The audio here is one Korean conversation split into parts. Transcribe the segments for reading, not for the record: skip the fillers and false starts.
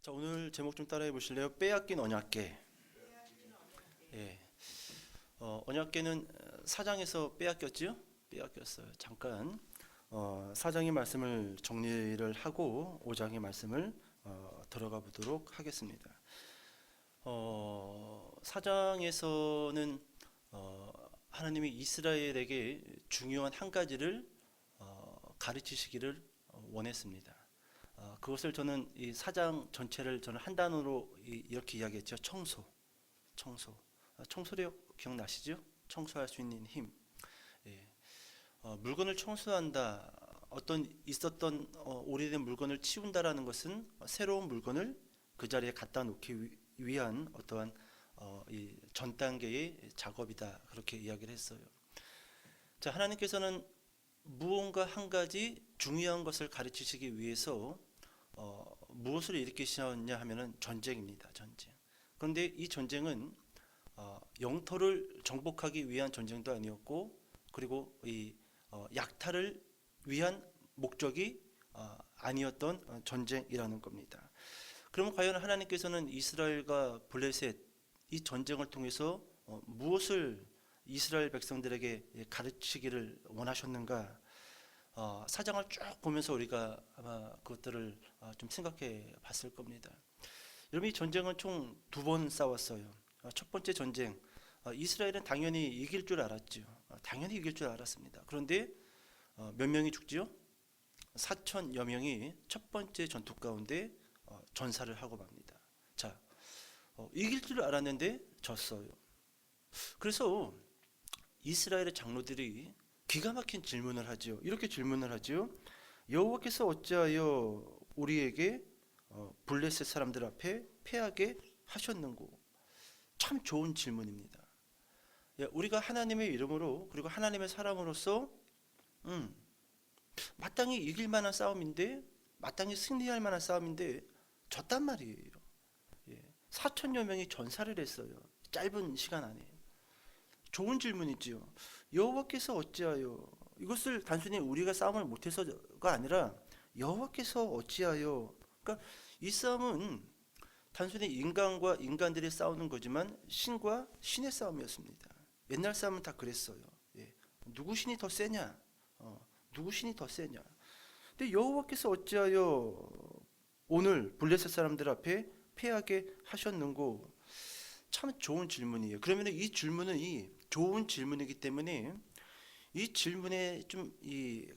자, 오늘 제목 좀 따라해 보실래요? 빼앗긴 언약궤. 예. 언약궤는 4장에서 빼앗겼죠? 빼앗겼어요. 잠깐 4장의 말씀을 정리를 하고 5장의 말씀을 들어가 보도록 하겠습니다. 4장에서는 하나님이 이스라엘에게 중요한 한 가지를 가르치시기를 원했습니다. 그것을 저는 이 4장 전체를 저는 한 단어로 이렇게 이야기했죠. 청소. 청소력 기억나시죠? 청소할 수 있는 힘. 예. 물건을 청소한다. 어떤 있었던 오래된 물건을 치운다라는 것은 새로운 물건을 그 자리에 갖다 놓기 위한 어떠한 이 전 단계의 작업이다. 그렇게 이야기를 했어요. 자, 하나님께서는 무언가 한 가지 중요한 것을 가르치시기 위해서 무엇을 일으키셨냐 하면은 전쟁입니다. 전쟁. 그런데 이 전쟁은 영토를 정복하기 위한 전쟁도 아니었고, 그리고 이 약탈을 위한 목적이 아니었던 전쟁이라는 겁니다. 그러면 과연 하나님께서는 이스라엘과 블레셋 이 전쟁을 통해서 무엇을 이스라엘 백성들에게 가르치기를 원하셨는가? 사장을 쭉 보면서 우리가 아마 그것들을 좀 생각해 봤을 겁니다. 여러분, 이 전쟁은 총 2번 싸웠어요. 첫 번째 전쟁, 이스라엘은 당연히 이길 줄 알았죠. 당연히 이길 줄 알았습니다. 그런데 몇 명이 죽지요? 4천여 명이 첫 번째 전투 가운데 전사를 하고 맙니다. 자, 이길 줄 알았는데 졌어요. 그래서 이스라엘의 장로들이 기가 막힌 질문을 하죠. 이렇게 질문을 하죠. 여호와께서 어찌하여 우리에게 블레셋 사람들 앞에 패하게 하셨는고? 참 좋은 질문입니다. 우리가 하나님의 이름으로 그리고 하나님의 사람으로서 마땅히 이길 만한 싸움인데, 마땅히 승리할 만한 싸움인데 졌단 말이에요. 4천여 명이 전사를 했어요. 짧은 시간 안에. 좋은 질문이지요. 여호와께서 어찌하여, 이것을 단순히 우리가 싸움을 못해서가 아니라 여호와께서 어찌하여, 그러니까 이 싸움은 단순히 인간과 인간들이 싸우는 거지만 신과 신의 싸움이었습니다. 옛날 싸움은 다 그랬어요. 누구 신이 더 세냐, 누구 신이 더 세냐. 근데 여호와께서 어찌하여 오늘 블레셋 사람들 앞에 패하게 하셨는고? 참 좋은 질문이에요. 그러면 이 질문은 좋은 질문이기 때문에 이 질문에 좀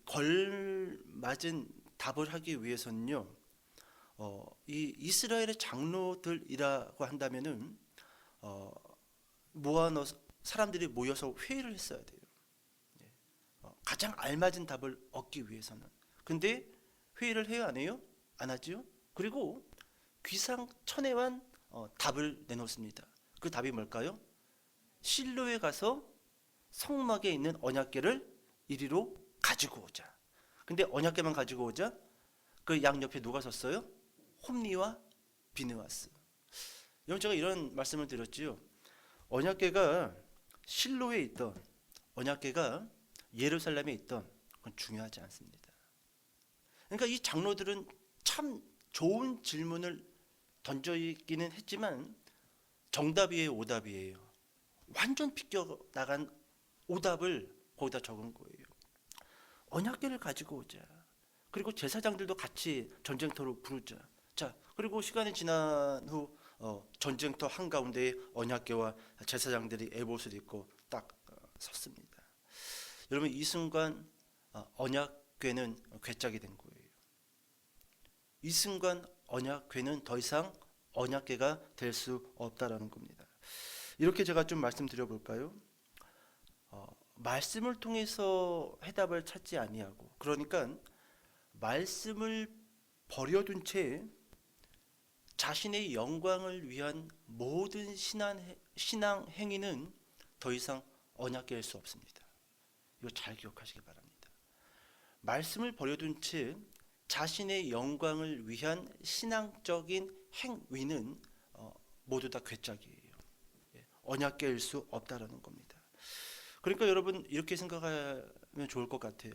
걸맞은 답을 하기 위해서는요, 이 이스라엘의 장로들이라고 한다면은 사람들이 모여서 회의를 했어야 돼요. 가장 알맞은 답을 얻기 위해서는. 근데 회의를 해요, 안 해요? 안 하죠. 그리고 귀상천외한 답을 내놓습니다. 그 답이 뭘까요? 실로에 가서 성막에 있는 언약궤를 이리로 가지고 오자. 근데 언약궤만 가지고 오자. 그 양옆에 누가 섰어요? 홈리와 비느하스. 여러분, 제가 이런 말씀을 드렸지요. 언약궤가 실로에 있던, 언약궤가 예루살렘에 있던, 그건 중요하지 않습니다. 그러니까 이 장로들은 참 좋은 질문을 던져 있기는 했지만 정답이에요, 오답이에요? 완전 비껴나간 오답을 거기다 적은 거예요. 언약궤를 가지고 오자. 그리고 제사장들도 같이 전쟁터로 부르자. 자, 그리고 시간이 지난 후 전쟁터 한가운데에 언약궤와 제사장들이 에봇을 입고 딱 섰습니다. 여러분, 이 순간 언약궤는 괴짝이 된 거예요. 이 순간 언약궤는 더 이상 언약궤가 될 수 없다라는 겁니다. 이렇게 제가 좀 말씀드려 볼까요? 말씀을 통해서 해답을 찾지 아니하고, 그러니까 말씀을 버려둔 채 자신의 영광을 위한 모든 신앙 행위는 더 이상 언약궤일 수 없습니다. 이거 잘 기억하시기 바랍니다. 말씀을 버려둔 채 자신의 영광을 위한 신앙적인 행위는 모두 다 괴짝이에요. 언약궤일 수 없다라는 겁니다. 그러니까 여러분, 이렇게 생각하면 좋을 것 같아요.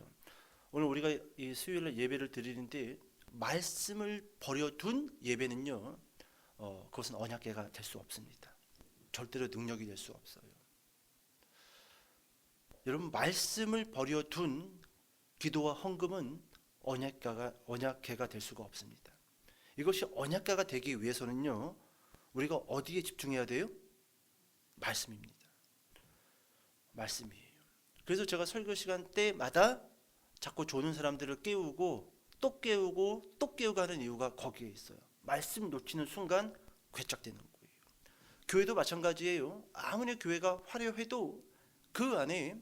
오늘 우리가 이 수요일에 예배를 드리는데 말씀을 버려둔 예배는요, 그것은 언약궤가 될 수 없습니다. 절대로 능력이 될 수 없어요. 여러분, 말씀을 버려둔 기도와 헌금은 언약궤가 될 수가 없습니다. 이것이 언약궤가 되기 위해서는요, 우리가 어디에 집중해야 돼요? 말씀입니다. 말씀이에요. 그래서 제가 설교 시간 때마다 자꾸 조는 사람들을 깨우고 또 깨우고 또 깨우고 하는 이유가 거기에 있어요. 말씀 놓치는 순간 괴짝되는 거예요. 교회도 마찬가지예요. 아무리 교회가 화려해도 그 안에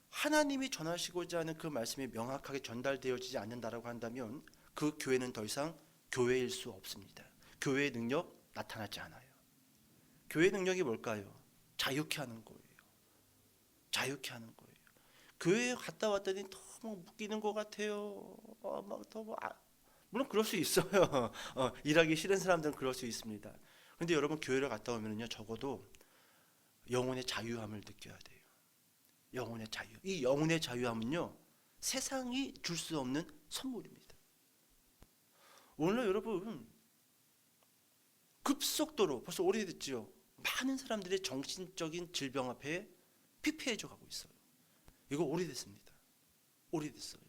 하나님이 전하시고자 하는 그 말씀이 명확하게 전달되어지지 않는다라고 한다면 그 교회는 더 이상 교회일 수 없습니다. 교회의 능력 나타나지 않아요. 교회의 능력이 뭘까요? 자유케 하는 거예요. 자유케 하는 거예요. 교회에 갔다 왔더니 너무 묶이는 것 같아요. 물론 그럴 수 있어요. 일하기 싫은 사람들은 그럴 수 있습니다. 그런데 여러분, 교회를 갔다 오면요, 적어도 영혼의 자유함을 느껴야 돼요. 영혼의 자유. 이 영혼의 자유함은요, 세상이 줄 수 없는 선물입니다. 오늘 여러분, 급속도로 벌써 오래됐지요. 많은 사람들이 정신적인 질병 앞에 피폐해져 가고 있어요. 이거 오래됐습니다. 오래됐어요.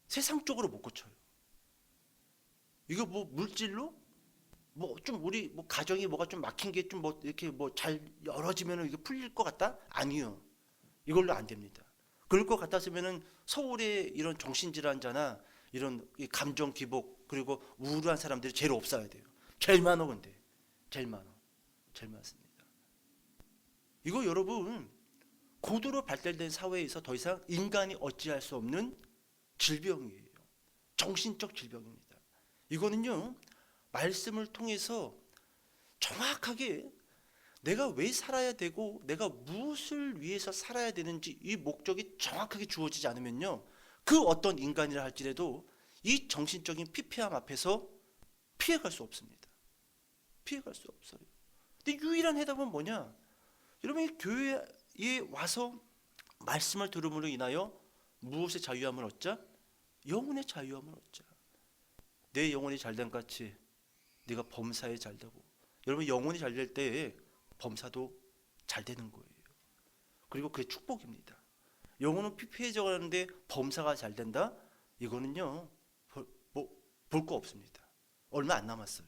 세상 쪽으로 못 고쳐요. 이거 뭐 물질로 뭐 좀 우리 뭐 가정이 뭐가 좀 막힌 게 좀 뭐 이렇게 뭐 잘 열어지면은 이게 풀릴 것 같다? 아니요. 이걸로 안 됩니다. 그럴 것 같았으면은 서울에 이런 정신질환자나 이런 감정 기복 그리고 우울한 사람들이 제일 없어야 돼요. 제일 많어. 근데 제일 많습니다. 이거 여러분, 고도로 발달된 사회에서 더 이상 인간이 어찌할 수 없는 질병이에요. 정신적 질병입니다. 이거는요, 말씀을 통해서 정확하게 내가 왜 살아야 되고 내가 무엇을 위해서 살아야 되는지 이 목적이 정확하게 주어지지 않으면요, 그 어떤 인간이라 할지라도 이 정신적인 피폐함 앞에서 피해갈 수 없습니다. 피해갈 수 없어요. 근데 유일한 해답은 뭐냐? 여러분이 교회에 와서 말씀을 들음으로 인하여 무엇의 자유함을 얻자? 영혼의 자유함을 얻자. 내 영혼이 잘된 같이 네가 범사에 잘되고, 여러분 영혼이 잘될 때 범사도 잘 되는 거예요. 그리고 그게 축복입니다. 영혼은 피폐해져 가는데 범사가 잘 된다? 이거는요, 볼 거 없습니다. 얼마 안 남았어요.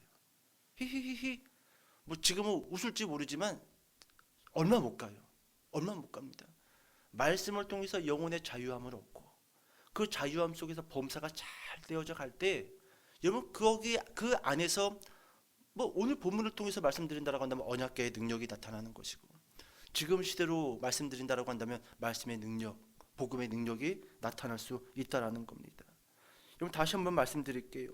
히히히히. 뭐 지금은 웃을지 모르지만 얼마 못 가요. 얼마 못 갑니다. 말씀을 통해서 영혼의 자유함을 얻고 그 자유함 속에서 범사가 잘 되어져 갈 때, 여러분 거기 그 안에서 뭐 오늘 본문을 통해서 말씀드린다라고 한다면 언약궤의 능력이 나타나는 것이고, 지금 시대로 말씀드린다라고 한다면 말씀의 능력, 복음의 능력이 나타날 수 있다라는 겁니다. 여러분 다시 한번 말씀드릴게요.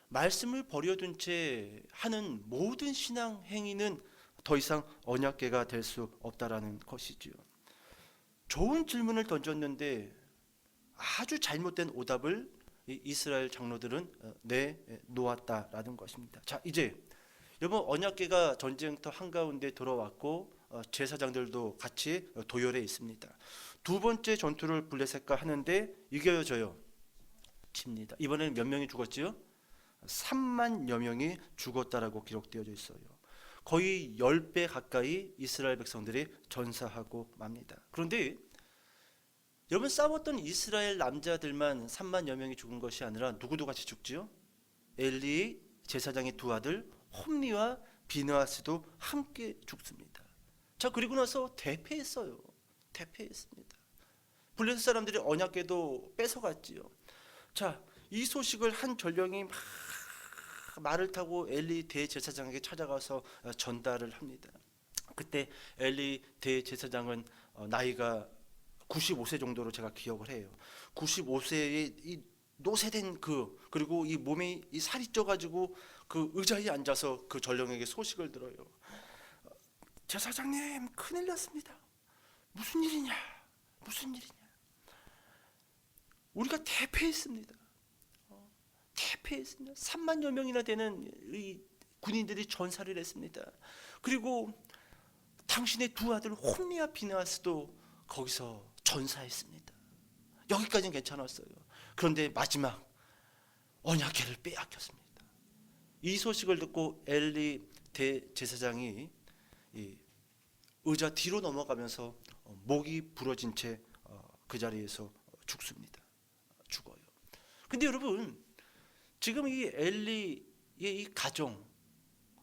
말씀을 버려둔 채 하는 모든 신앙 행위는 더 이상 언약궤가 될 수 없다라는 것이지요. 좋은 질문을 던졌는데 아주 잘못된 오답을 이스라엘 장로들은 내놓았다라는 것입니다. 자, 이제 여러분 언약궤가 전쟁터 한가운데 들어왔고 제사장들도 같이 도열해 있습니다. 두 번째 전투를 블레셋과 하는데 이겨져요. 집니다. 이번에는 몇 명이 죽었지요? 3만여 명이 죽었다라고 기록되어져 있어요. 거의 10배 가까이 이스라엘 백성들이 전사하고 맙니다. 그런데 여러분, 싸웠던 이스라엘 남자들만 3만여 명이 죽은 것이 아니라 누구도 같이 죽지요? 엘리 제사장의 두 아들 홈리와 비느하스도 함께 죽습니다. 자, 그리고 나서 대패했어요. 대패했습니다. 블레셋 사람들이 언약궤도 뺏어갔지요. 자, 이 소식을 한 전령이 막 말을 타고 엘리 대제사장에게 찾아가서 전달을 합니다. 그때 엘리 대제사장은 나이가 95세 정도로 제가 기억을 해요. 95세의 이 노쇠된 그리고 이 몸에 이 살이 쪄가지고 그 의자에 앉아서 그 전령에게 소식을 들어요. 제사장님, 큰일 났습니다. 무슨 일이냐? 무슨 일이냐? 우리가 대패했습니다. 대패했습니다. 3만여 명이나 되는 이 군인들이 전사를 했습니다. 그리고 당신의 두 아들 홈리와 비느하스도 거기서 전사했습니다. 여기까지는 괜찮았어요. 그런데 마지막 언약궤를 빼앗겼습니다. 이 소식을 듣고 엘리 대제사장이 이 의자 뒤로 넘어가면서 목이 부러진 채 그 자리에서 죽습니다. 죽어요. 근데 여러분, 지금 이 엘리의 이 가정,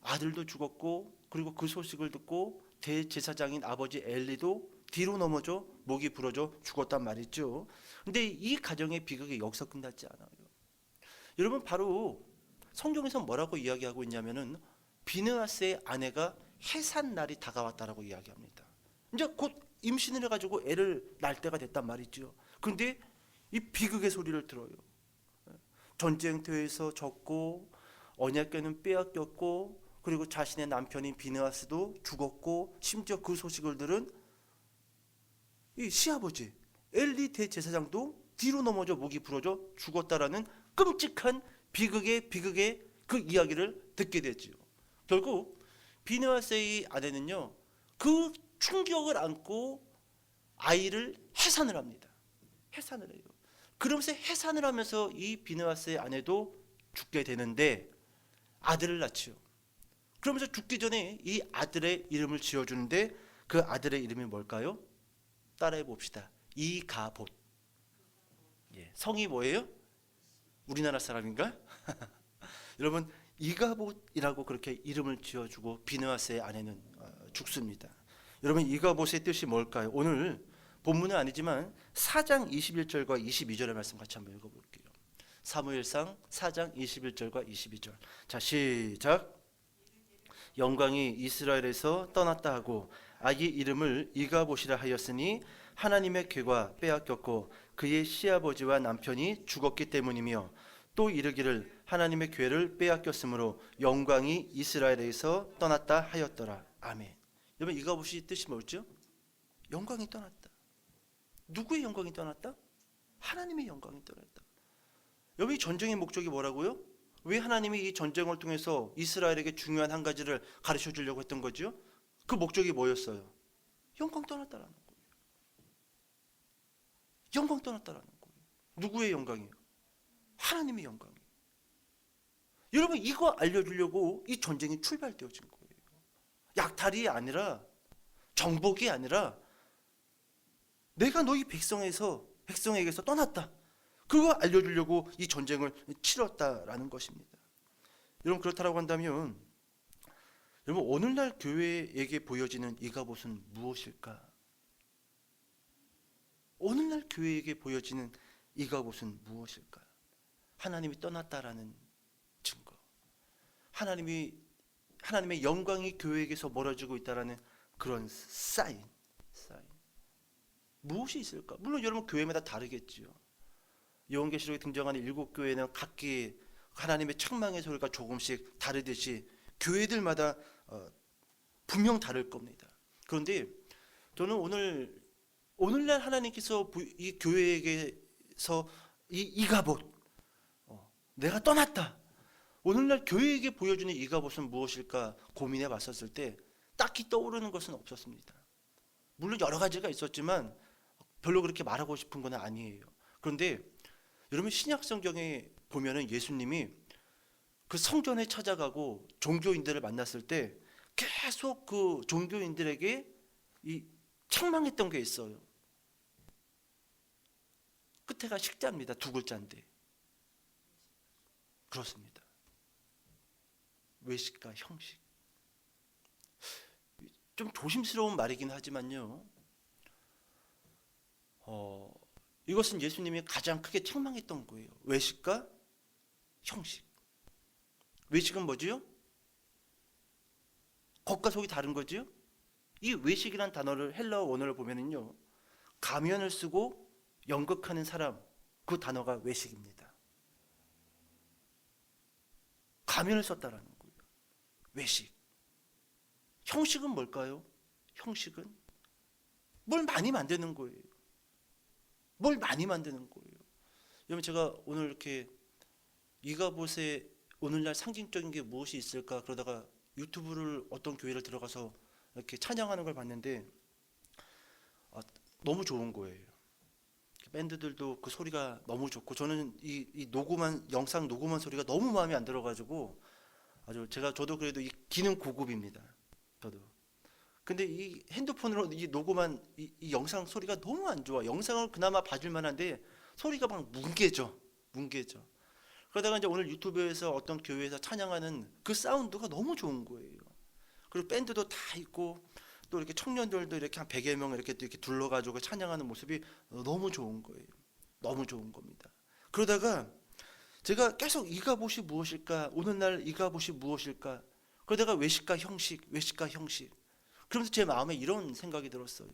아들도 죽었고, 그리고 그 소식을 듣고 대제사장인 아버지 엘리도 뒤로 넘어져 목이 부러져 죽었단 말이죠. 근데 이 가정의 비극이 여기서 끝났지 않아요. 여러분, 바로 성경에서 뭐라고 이야기하고 있냐면은 비느하스의 아내가 해산 날이 다가왔다라고 이야기합니다. 이제 곧 임신을 해가지고 애를 낳을 때가 됐단 말이죠. 그런데 이 비극의 소리를 들어요. 전쟁터에서 졌고, 언약궤는 빼앗겼고, 그리고 자신의 남편인 비느하스도 죽었고, 심지어 그 소식을 들은 이 시아버지 엘리 대제사장도 뒤로 넘어져 목이 부러져 죽었다라는 끔찍한 비극의 그 이야기를 듣게 되지요. 결국 비느하스의 아내는요, 그 충격을 안고 아이를 해산을 합니다. 해산을 해요. 그러면서 해산을 하면서 이 비느하스의 아내도 죽게 되는데 아들을 낳지요. 그러면서 죽기 전에 이 아들의 이름을 지어주는데 그 아들의 이름이 뭘까요? 따라해 봅시다. 이가봇. 예, 성이 뭐예요? 우리나라 사람인가? 여러분, 이가봇이라고 그렇게 이름을 지어주고 비느하스의 아내는 죽습니다. 여러분, 이가봇의 뜻이 뭘까요? 오늘 본문은 아니지만 4장 21절과 22절의 말씀 같이 한번 읽어볼게요. 사무엘상 4장 21절과 22절. 자, 시작. 영광이 이스라엘에서 떠났다 하고 아기 이름을 이가봇이라 하였으니 하나님의 궤가 빼앗겼고 그의 시아버지와 남편이 죽었기 때문이며 또 이르기를 하나님의 궤를 빼앗겼으므로 영광이 이스라엘에서 떠났다 하였더라. 아멘. 여러분, 이가봇이 뜻이 뭐죠? 영광이 떠났다. 누구의 영광이 떠났다? 하나님의 영광이 떠났다. 여러분, 이 전쟁의 목적이 뭐라고요? 왜 하나님이 이 전쟁을 통해서 이스라엘에게 중요한 한 가지를 가르쳐 주려고 했던 거죠? 그 목적이 뭐였어요? 영광 떠났다라는 거예요. 영광 떠났다라는 거예요. 누구의 영광이에요? 하나님의 영광이에요. 여러분, 이거 알려주려고 이 전쟁이 출발되어진 거예요. 약탈이 아니라, 정복이 아니라, 내가 너희 백성에게서 떠났다. 그거 알려주려고 이 전쟁을 치렀다라는 것입니다. 여러분, 그렇다고 한다면 여러분, 오늘날 교회에게 보여지는 이가봇은 무엇일까? 오늘날 교회에게 보여지는 이가봇은 무엇일까? 하나님이 떠났다라는 증거, 하나님의 영광이 교회에게서 멀어지고 있다라는 그런 사인. 무엇이 있을까? 물론 여러분, 교회마다 다르겠지요. 요한계시록에 등장하는 7교회는 각기 하나님의 책망의 소리가 조금씩 다르듯이 교회들마다 분명 다를 겁니다. 그런데 저는 오늘날 하나님께서 이 교회에게서 이가봇, 내가 떠났다. 오늘날 교회에게 보여주는 이가봇은 무엇일까 고민해 봤었을 때 딱히 떠오르는 것은 없었습니다. 물론 여러 가지가 있었지만 별로 그렇게 말하고 싶은 건 아니에요. 그런데 여러분, 신약 성경에 보면은 예수님이 그 성전에 찾아가고 종교인들을 만났을 때 계속 그 종교인들에게 이 책망했던 게 있어요. 끝에가 식자입니다. 2글자인데. 그렇습니다. 외식과 형식. 좀 조심스러운 말이긴 하지만요. 이것은 예수님이 가장 크게 책망했던 거예요. 외식과 형식. 외식은 뭐지요? 겉과 속이 다른 거지요? 이 외식이란 단어를 헬라어 원어를 보면은요, 가면을 쓰고 연극하는 사람, 그 단어가 외식입니다. 가면을 썼다라는 거예요. 외식. 형식은 뭘까요? 형식은 뭘 많이 만드는 거예요. 뭘 많이 만드는 거예요. 여러분, 제가 오늘 이렇게 이가봇의 오늘날 상징적인 게 무엇이 있을까 그러다가 유튜브를 어떤 교회를 들어가서 이렇게 찬양하는 걸 봤는데 너무 좋은 거예요. 밴드들도 그 소리가 너무 좋고 저는 이 녹음한 영상 녹음한 소리가 너무 마음에 안 들어가지고 아주 저도 그래도 이 기능 고급입니다. 저도. 근데 이 핸드폰으로 이 녹음한 이 영상 소리가 너무 안 좋아. 영상을 그나마 봐줄 만한데 소리가 막 뭉개져. 그러다가 이제 오늘 유튜브에서 어떤 교회에서 찬양하는 그 사운드가 너무 좋은 거예요. 그리고 밴드도 다 있고 또 이렇게 청년들도 이렇게 한 100여 명 이렇게 둘러가지고 찬양하는 모습이 너무 좋은 거예요. 너무 좋은 겁니다. 그러다가 제가 계속 이 값옷이 무엇일까? 오늘날 이 값옷이 무엇일까? 그러다가 외식과 형식. 그러면서 제 마음에 이런 생각이 들었어요.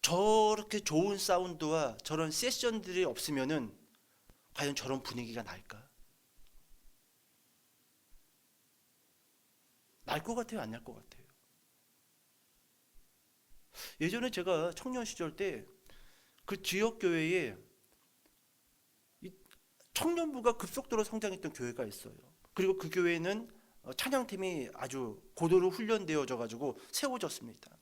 저렇게 좋은 사운드와 저런 세션들이 없으면은 과연 저런 분위기가 날까? 날 것 같아요? 안 날 것 같아요? 예전에 제가 청년 시절 때 그 지역 교회에 이 청년부가 급속도로 성장했던 교회가 있어요. 그리고 그 교회는 찬양팀이 아주 고도로 훈련되어져 가지고 세워졌습니다.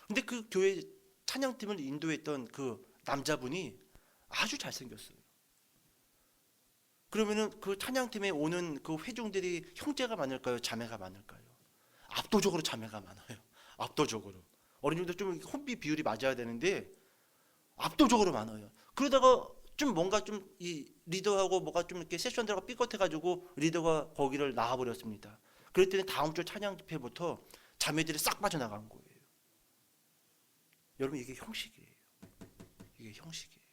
근데 그 교회 찬양팀을 인도했던 그 남자분이 아주 잘생겼어요. 그러면은 그 찬양팀에 오는 그 회중들이 형제가 많을까요? 자매가 많을까요? 압도적으로 자매가 많아요. 압도적으로. 어린이들도 좀 혼비 비율이 맞아야 되는데 압도적으로 많아요. 그러다가 좀 뭔가 좀 이 리더하고 뭐가 좀 이렇게 세션 들어가 삐끗해가지고 리더가 거기를 나와버렸습니다. 그랬더니 다음 주 찬양 집회부터 자매들이 싹 빠져나간 거예요. 여러분 이게 형식이에요. 이게 형식이에요.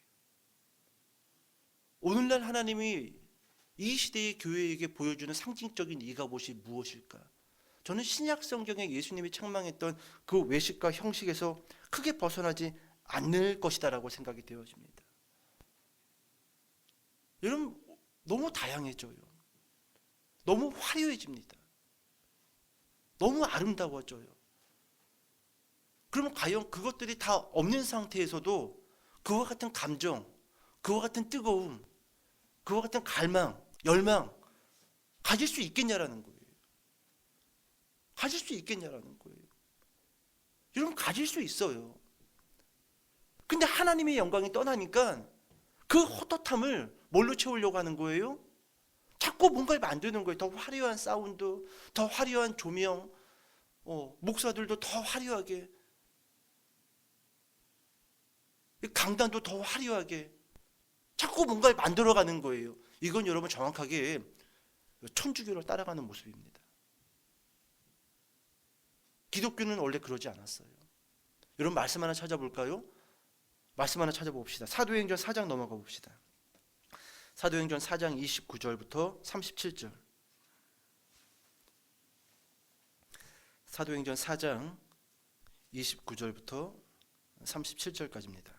오늘날 하나님이 이 시대의 교회에게 보여주는 상징적인 이 값옷이 무엇일까? 저는 신약 성경에 예수님이 책망했던 그 외식과 형식에서 크게 벗어나지 않을 것이다라고 생각이 되어집니다. 여러분 너무 다양해져요. 너무 화려해집니다. 너무 아름다워져요. 그러면 과연 그것들이 다 없는 상태에서도 그와 같은 감정, 그와 같은 뜨거움, 그와 같은 갈망, 열망 가질 수 있겠냐라는 거예요. 가질 수 있겠냐라는 거예요. 여러분 가질 수 있어요. 근데 하나님의 영광이 떠나니까 그 헛헛함을 뭘로 채우려고 하는 거예요? 자꾸 뭔가를 만드는 거예요. 더 화려한 사운드, 더 화려한 조명, 목사들도 더 화려하게, 강단도 더 화려하게 자꾸 뭔가를 만들어가는 거예요. 이건 여러분 정확하게 천주교를 따라가는 모습입니다. 기독교는 원래 그러지 않았어요. 여러분 말씀 하나 찾아볼까요? 말씀 하나 찾아봅시다. 사도행전 4장 넘어가 봅시다. 사도행전 4장 29절부터 37절. 사도행전 4장 29절부터 37절까지입니다.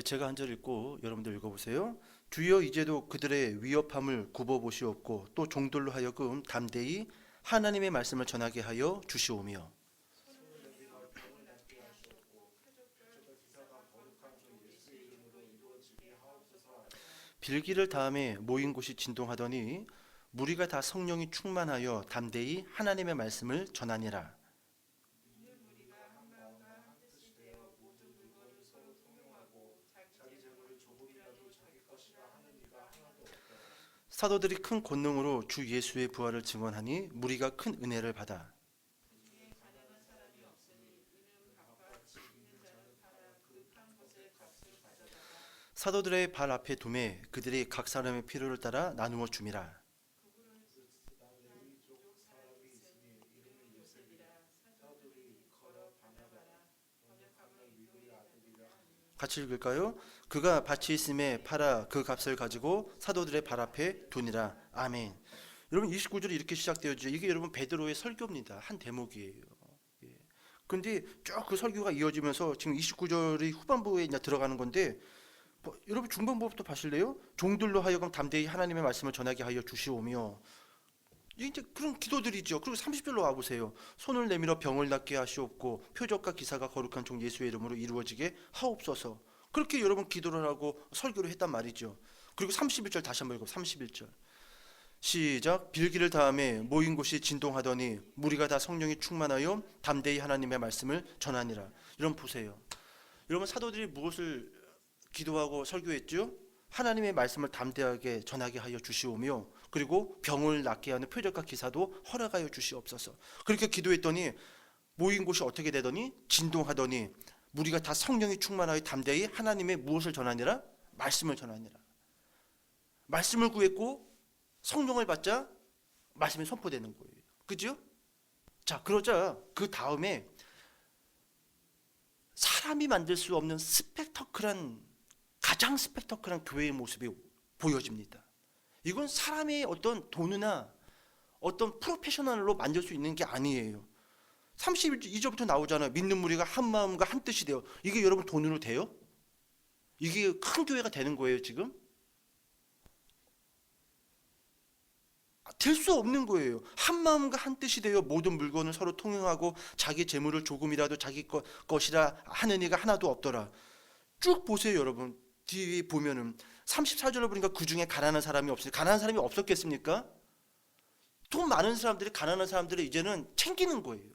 제가 한 절 읽고 여러분들 읽어보세요. 주여 이제도 그들의 위협함을 굽어보시옵고 또 종들로 하여금 담대히 하나님의 말씀을 전하게 하여 주시오며 빌기를 다음에 모인 곳이 진동하더니 무리가 다 성령이 충만하여 담대히 하나님의 말씀을 전하니라. 사도들이 큰 권능으로 주 예수의 부활을 증언하니 무리가 큰 은혜를 받아 사도들의 발 앞에 두매 그들이 각 사람의 필요를 따라 나누어 줌이라. 같이 읽을까요? 그가 밭이 있음에 팔아 그 값을 가지고 사도들의 발 앞에 두니라. 아멘. 여러분 29절이 이렇게 시작되어지죠. 이게 여러분 베드로의 설교입니다. 한 대목이에요. 그런데 쭉 그 설교가 이어지면서 지금 29절이 후반부에 이제 들어가는 건데 여러분 중반부부터 보실래요? 종들로 하여금 담대히 하나님의 말씀을 전하게 하여 주시오며 이제 그런 기도들이죠. 그리고 30절로 와보세요. 손을 내밀어 병을 낫게 하시옵고 표적과 기사가 거룩한 종 예수의 이름으로 이루어지게 하옵소서. 그렇게 여러분 기도를 하고 설교를 했단 말이죠. 그리고 31절 다시 한번 읽어. 31절 시작. 빌기를 다음에 모인 곳이 진동하더니 무리가 다 성령이 충만하여 담대히 하나님의 말씀을 전하니라. 여러분 보세요. 여러분 사도들이 무엇을 기도하고 설교했죠? 하나님의 말씀을 담대하게 전하게 하여 주시오며 그리고 병을 낫게 하는 표적과 기사도 허락하여 주시옵소서. 그렇게 기도했더니 모인 곳이 어떻게 되더니 진동하더니 무리가 다 성령이 충만하여 담대히 하나님의 무엇을 전하니라? 말씀을 전하니라. 말씀을 구했고 성령을 받자 말씀이 선포되는 거예요. 그죠? 자, 그러자 그 다음에 사람이 만들 수 없는 가장 스펙터클한 교회의 모습이 보여집니다. 이건 사람의 어떤 돈이나 어떤 프로페셔널로 만들 수 있는 게 아니에요. 32절부터 나오잖아요. 믿는 무리가 한 마음과 한 뜻이 돼요. 이게 여러분 돈으로 돼요? 이게 큰 교회가 되는 거예요 지금? 될 수 없는 거예요. 한 마음과 한 뜻이 되어 모든 물건을 서로 통용하고 자기 재물을 조금이라도 자기 것이라 하는 이가 하나도 없더라. 쭉 보세요 여러분. 뒤에 보면은 34절을 보니까 그 중에 가난한 사람이 없으니 가난한 사람이 없었겠습니까? 돈 많은 사람들이 가난한 사람들을 이제는 챙기는 거예요.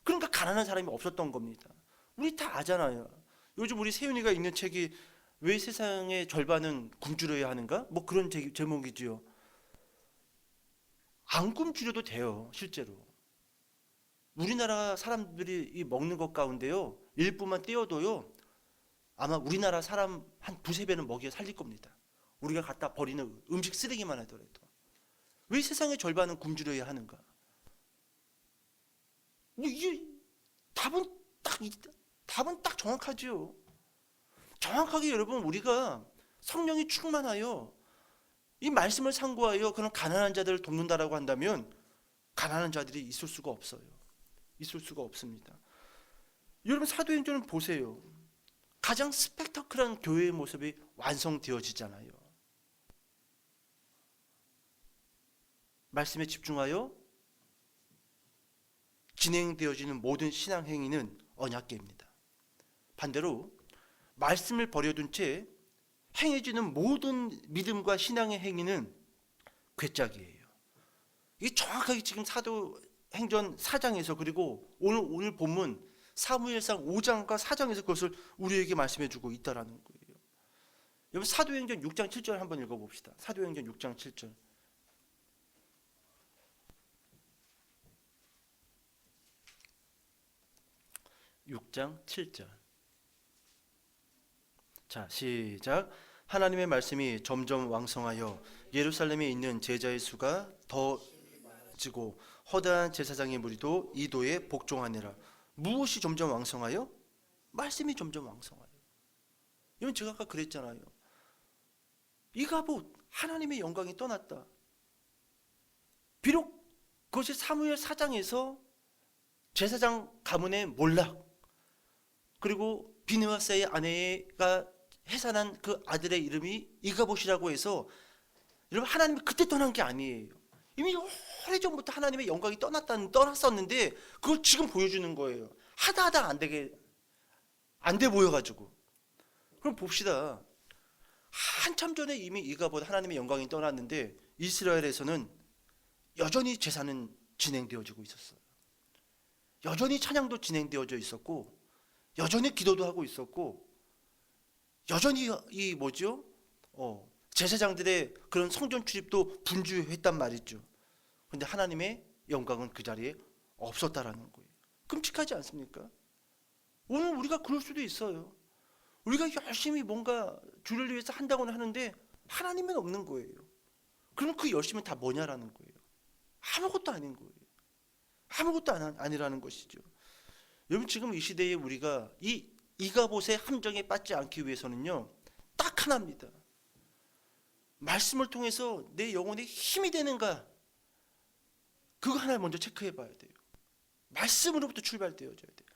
그러니까 가난한 사람이 없었던 겁니다. 우리 다 아잖아요. 요즘 우리 세윤이가 읽는 책이 왜 세상의 절반은 굶주려야 하는가? 뭐 그런 제목이지요. 안 굶주려도 돼요 실제로. 우리나라 사람들이 이 먹는 것 가운데요 일부만 떼어도요 아마 우리나라 사람 한 두세 배는 먹여 살릴 겁니다. 우리가 갖다 버리는 음식 쓰레기만 하더라도. 왜 세상의 절반은 굶주려야 하는가? 이 답은 딱 정확하지요. 정확하게 여러분 우리가 성령이 충만하여 이 말씀을 상고하여 그런 가난한 자들을 돕는다라고 한다면 가난한 자들이 있을 수가 없어요. 있을 수가 없습니다. 여러분 사도행전을 보세요. 가장 스펙터클한 교회의 모습이 완성되어지잖아요. 말씀에 집중하여 진행되어지는 모든 신앙 행위는 언약궤입니다. 반대로 말씀을 버려둔 채 행해지는 모든 믿음과 신앙의 행위는 괴짝이에요. 이게 정확하게 지금 사도행전 4장에서 그리고 오늘 본문 사무엘상 5장과 4장에서 그것을 우리에게 말씀해 주고 있다라는 거예요. 여러분 사도행전 6장 7절 한번 읽어봅시다. 사도행전 6장 7절. 6장 7절. 자, 시작. 하나님의 말씀이 점점 왕성하여 예루살렘에 있는 제자의 수가 더지고 허다한 제사장의 무리도 이 도에 복종하니라. 무엇이 점점 왕성하여? 말씀이 점점 왕성하여. 이건 제가 아까 그랬잖아요. 이가봇 하나님의 영광이 떠났다. 비록 그것이 사무엘 4장에서 제사장 가문의 몰락 그리고 비느하스의 아내가 해산한 그 아들의 이름이 이가봇이라고 해서 여러분 하나님이 그때 떠난 게 아니에요. 이미 오래전부터 하나님의 영광이 떠났었는데 그걸 지금 보여주는 거예요. 하다 안 돼 보여가지고. 그럼 봅시다. 한참 전에 이미 이가봇 하나님의 영광이 떠났는데 이스라엘에서는 여전히 제사는 진행되어지고 있었어요. 여전히 찬양도 진행되어져 있었고 여전히 기도도 하고 있었고 여전히 제사장들의 그런 성전 출입도 분주했단 말이죠. 그런데 하나님의 영광은 그 자리에 없었다라는 거예요. 끔찍하지 않습니까? 오늘 우리가 그럴 수도 있어요. 우리가 열심히 뭔가 주를 위해서 한다고는 하는데 하나님은 없는 거예요. 그럼 그 열심은 다 뭐냐라는 거예요. 아무것도 아닌 거예요. 아무것도 아니라는 것이죠. 여러분 지금 이 시대에 우리가 이가봇의 함정에 빠지지 않기 위해서는요 딱 하나입니다. 말씀을 통해서 내 영혼에 힘이 되는가 그거 하나를 먼저 체크해 봐야 돼요. 말씀으로부터 출발되어져야 돼요.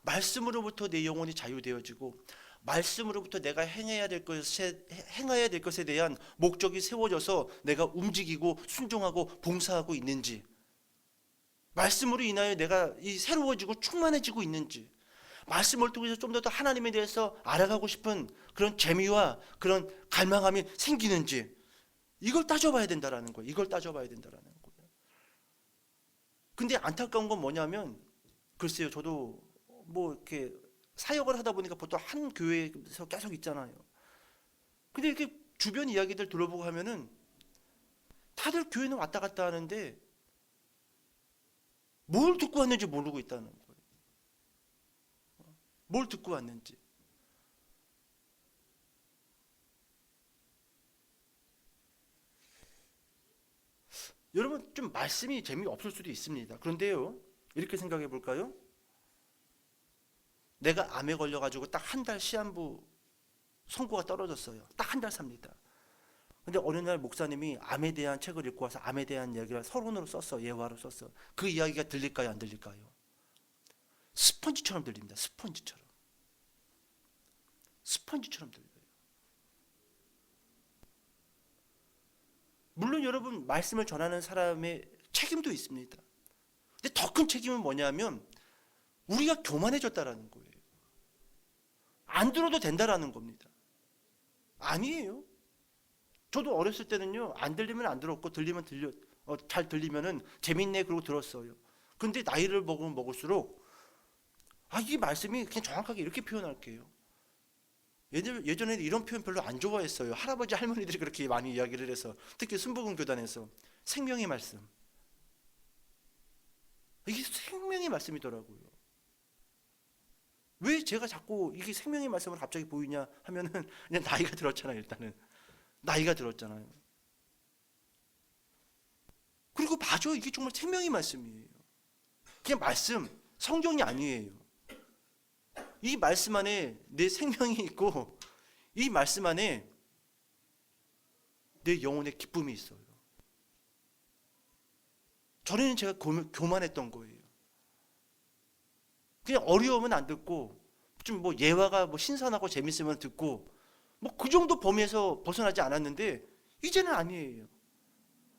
말씀으로부터 내 영혼이 자유되어지고 말씀으로부터 내가 행해야 될 것에 대한 목적이 세워져서 내가 움직이고 순종하고 봉사하고 있는지 말씀으로 인하여 내가 새로워지고 충만해지고 있는지 말씀을 통해서 좀 더 하나님에 대해서 알아가고 싶은 그런 재미와 그런 갈망함이 생기는지 이걸 따져봐야 된다라는 거예요. 근데 안타까운 건 뭐냐면 글쎄요 저도 뭐 이렇게 사역을 하다 보니까 보통 한 교회에서 계속 있잖아요. 근데 이렇게 주변 이야기들 들어보고 하면은 다들 교회는 왔다 갔다 하는데 뭘 듣고 왔는지 모르고 있다는 거예요. 뭘 듣고 왔는지. 여러분 좀 말씀이 재미없을 수도 있습니다. 그런데요, 이렇게 생각해 볼까요? 내가 암에 걸려가지고 딱 한 달 시한부 선고가 떨어졌어요. 딱 한 달 삽니다. 근데 어느 날 목사님이 암에 대한 책을 읽고 와서 암에 대한 이야기를 서론으로 썼어. 예화로 썼어. 그 이야기가 들릴까요? 안 들릴까요? 스펀지처럼 들립니다. 스펀지처럼. 스펀지처럼 들려요. 물론 여러분 말씀을 전하는 사람의 책임도 있습니다. 근데 더 큰 책임은 뭐냐면 우리가 교만해졌다라는 거예요. 안 들어도 된다라는 겁니다. 아니에요. 저도 어렸을 때는요, 안 들리면 안 들었고 들리면 잘 들리면은 재밌네 그러고 들었어요. 근데 나이를 먹으면 먹을수록 이 말씀이 그냥 정확하게 이렇게 표현할게요. 예전에는 이런 표현 별로 안 좋아했어요. 할아버지 할머니들이 그렇게 많이 이야기를 해서, 특히 순복음 교단에서 생명의 말씀. 이게 생명의 말씀이더라고요. 왜 제가 자꾸 이게 생명의 말씀으로 갑자기 보이냐 하면은 그냥 나이가 들었잖아요. 일단은 나이가 들었잖아요. 그리고 맞아, 이게 정말 생명의 말씀이에요. 그냥 말씀, 성경이 아니에요. 이 말씀 안에 내 생명이 있고 이 말씀 안에 내 영혼의 기쁨이 있어요. 전에는 제가 교만했던 거예요. 그냥 어려우면 안 듣고 좀 뭐 예화가 뭐 신선하고 재밌으면 듣고 뭐 그 정도 범위에서 벗어나지 않았는데 이제는 아니에요.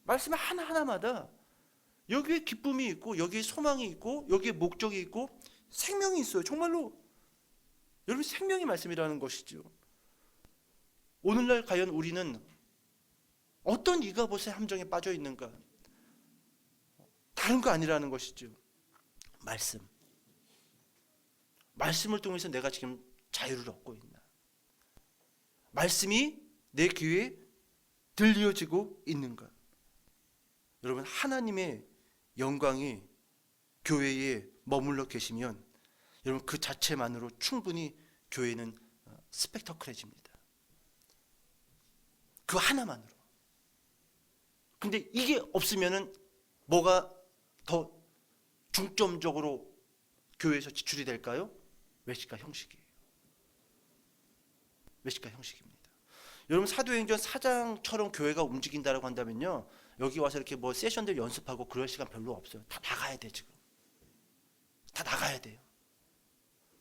말씀 하나하나마다 여기에 기쁨이 있고 여기에 소망이 있고 여기에 목적이 있고 생명이 있어요. 정말로 여러분 생명의 말씀이라는 것이죠. 오늘날 과연 우리는 어떤 이가봇의 함정에 빠져 있는가? 다른 거 아니라는 것이죠. 말씀. 말씀을 통해서 내가 지금 자유를 얻고 있나? 말씀이 내 귀에 들려지고 있는가? 여러분 하나님의 영광이 교회에 머물러 계시면 여러분 그 자체만으로 충분히 교회는 스펙터클해집니다. 그 하나만으로. 근데 이게 없으면은 뭐가 더 중점적으로 교회에서 지출이 될까요? 외식과 형식이에요. 외식과 형식입니다. 여러분 사도행전 4장처럼 교회가 움직인다라고 한다면요, 여기 와서 이렇게 뭐 세션들 연습하고 그럴 시간 별로 없어요. 다 나가야 돼 지금. 다 나가야 돼요.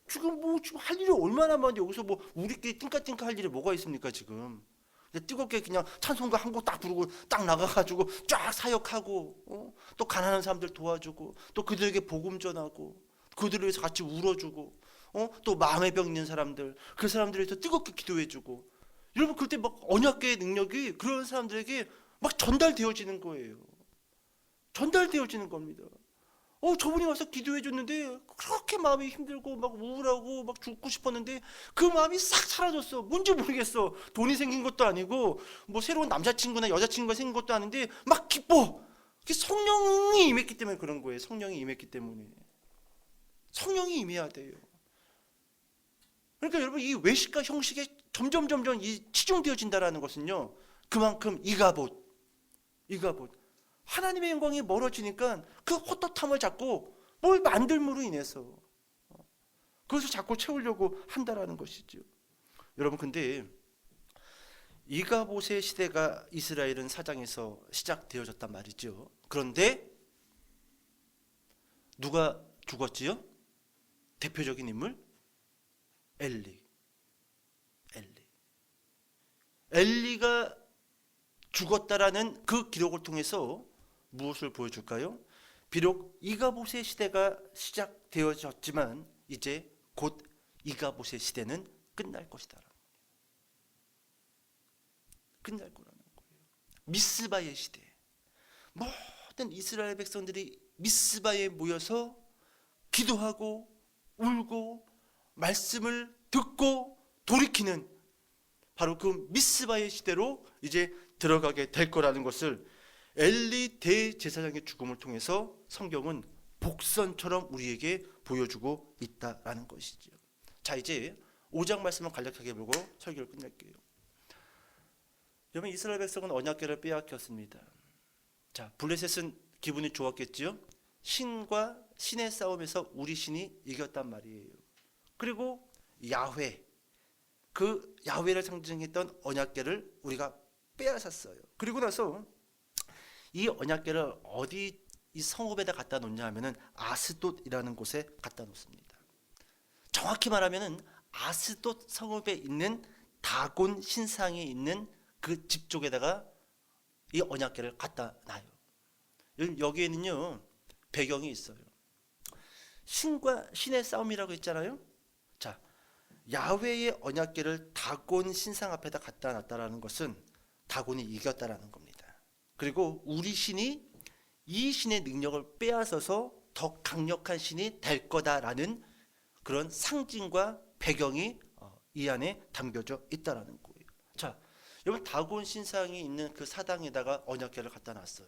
지금 뭐 지금 할 일이 얼마나 많은데 여기서 뭐 우리끼리 띵까띵까 할 일이 뭐가 있습니까 지금? 근데 뜨겁게 그냥 찬송가 한 곡 딱 부르고 딱 나가가지고 쫙 사역하고 또 가난한 사람들 도와주고 또 그들에게 복음 전하고 그들을 위해서 같이 울어주고 또 마음의 병 있는 사람들 그 사람들을 위해서 뜨겁게 기도해주고 여러분 그때 막 언약궤의 능력이 그런 사람들에게 막 전달되어지는 거예요. 전달되어지는 겁니다. 저분이 와서 기도해 줬는데 그렇게 마음이 힘들고 막 우울하고 막 죽고 싶었는데 그 마음이 싹 사라졌어. 뭔지 모르겠어. 돈이 생긴 것도 아니고 뭐 새로운 남자친구나 여자친구가 생긴 것도 아닌데 막 기뻐. 성령이 임했기 때문에 그런 거예요. 성령이 임했기 때문에. 성령이 임해야 돼요. 그러니까 여러분 이 외식과 형식에 점점 이 치중되어진다라는 것은요, 그만큼 이가봇 하나님의 영광이 멀어지니까 그 헛헛함을 자꾸 뭘 만들므로 인해서 그것을 자꾸 채우려고 한다라는 것이죠. 여러분 근데 이가봇의 시대가 이스라엘은 사장에서 시작되어졌단 말이죠. 그런데 누가 죽었지요? 대표적인 인물 엘리가 죽었다라는 그 기록을 통해서 무엇을 보여줄까요? 비록 이가봇의 시대가 시작되어졌지만 이제 곧 이가봇의 시대는 끝날 것이다. 끝날 거라는 거예요. 미스바의 시대. 모든 이스라엘 백성들이 미스바에 모여서 기도하고 울고 말씀을 듣고 돌이키는 바로 그 미스바의 시대로 이제 들어가게 될 거라는 것을 엘리 대제사장의 죽음을 통해서 성경은 복선처럼 우리에게 보여주고 있다라는 것이죠. 자, 이제 5장 말씀을 간략하게 보고 설교를 끝낼게요. 여러분, 이스라엘 백성은 언약궤를 빼앗겼습니다. 자, 블레셋은 기분이 좋았겠지요. 신과 신의 싸움에서 우리 신이 이겼단 말이에요. 그리고 야훼, 그 야훼를 상징했던 언약궤를 우리가 빼앗았어요. 그리고 나서 이 언약궤를 어디 이 성읍에다 갖다 놓냐 하면은 아스돗이라는 곳에 갖다 놓습니다. 정확히 말하면은 아스돗 성읍에 있는 다곤 신상이 있는 그 집 쪽에다가 이 언약궤를 갖다 놔요. 여기에는요 배경이 있어요. 신과 신의 싸움이라고 했잖아요. 자, 야훼의 언약궤를 다곤 신상 앞에다 갖다 놨다라는 것은 다곤이 이겼다라는 겁니다. 그리고 우리 신이 이 신의 능력을 빼앗아서 더 강력한 신이 될 거다라는 그런 상징과 배경이 이 안에 담겨져 있다라는 거예요. 자, 여러분, 다곤 신상이 있는 그 사당에다가 언약궤를 갖다 놨어요.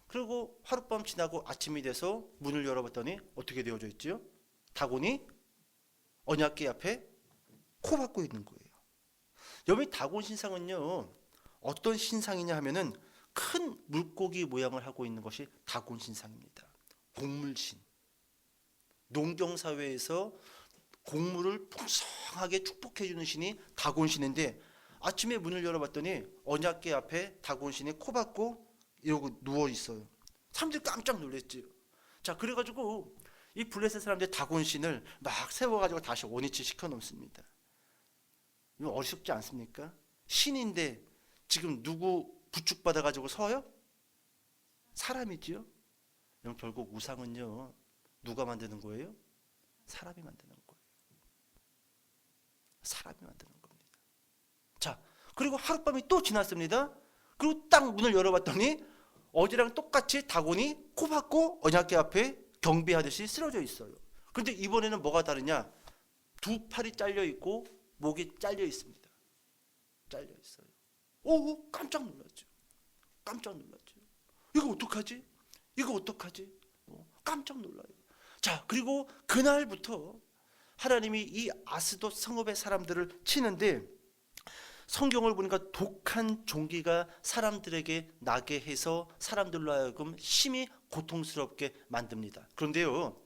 그리고 하룻밤 지나고 아침이 돼서 문을 열어봤더니 어떻게 되어져 있지요? 다곤이 언약궤 앞에 코 박고 있는 거예요. 여러분, 다곤 신상은요 어떤 신상이냐 하면은 큰 물고기 모양을 하고 있는 것이 다곤 신상입니다. 곡물신. 농경사회에서 곡물을 풍성하게 축복해주는 신이 다곤 신인데, 아침에 문을 열어봤더니 언약궤 앞에 다곤 신이 코 박고 이러고 누워 있어요. 사람들이 깜짝 놀랐지요. 자, 그래가지고 이 블레셋 사람들이 다곤 신을 막 세워가지고 다시 원위치 시켜 놓습니다. 이거 어리석지 않습니까? 신인데 지금 누구 부축받아가지고 서요? 사람이지요. 그럼 결국 우상은요 누가 만드는 거예요? 사람이 만드는 거예요. 사람이 만드는 겁니다. 자, 그리고 하룻밤이 또 지났습니다. 그리고 딱 문을 열어봤더니 어제랑 똑같이 다곤이 코 박고 언약궤 앞에 경배하듯이 쓰러져 있어요. 그런데 이번에는 뭐가 다르냐? 두 팔이 잘려 있고 목이 잘려 있습니다. 잘려 있어요. 오, 깜짝 놀랐죠. 깜짝 놀랐죠. 이거 어떡하지? 이거 어떡하지? 깜짝 놀라요. 자, 그리고 그날부터 하나님이 이 아스돗 성읍의 사람들을 치는데, 성경을 보니까 독한 종기가 사람들에게 나게 해서 사람들로 하여금 심히 고통스럽게 만듭니다. 그런데요,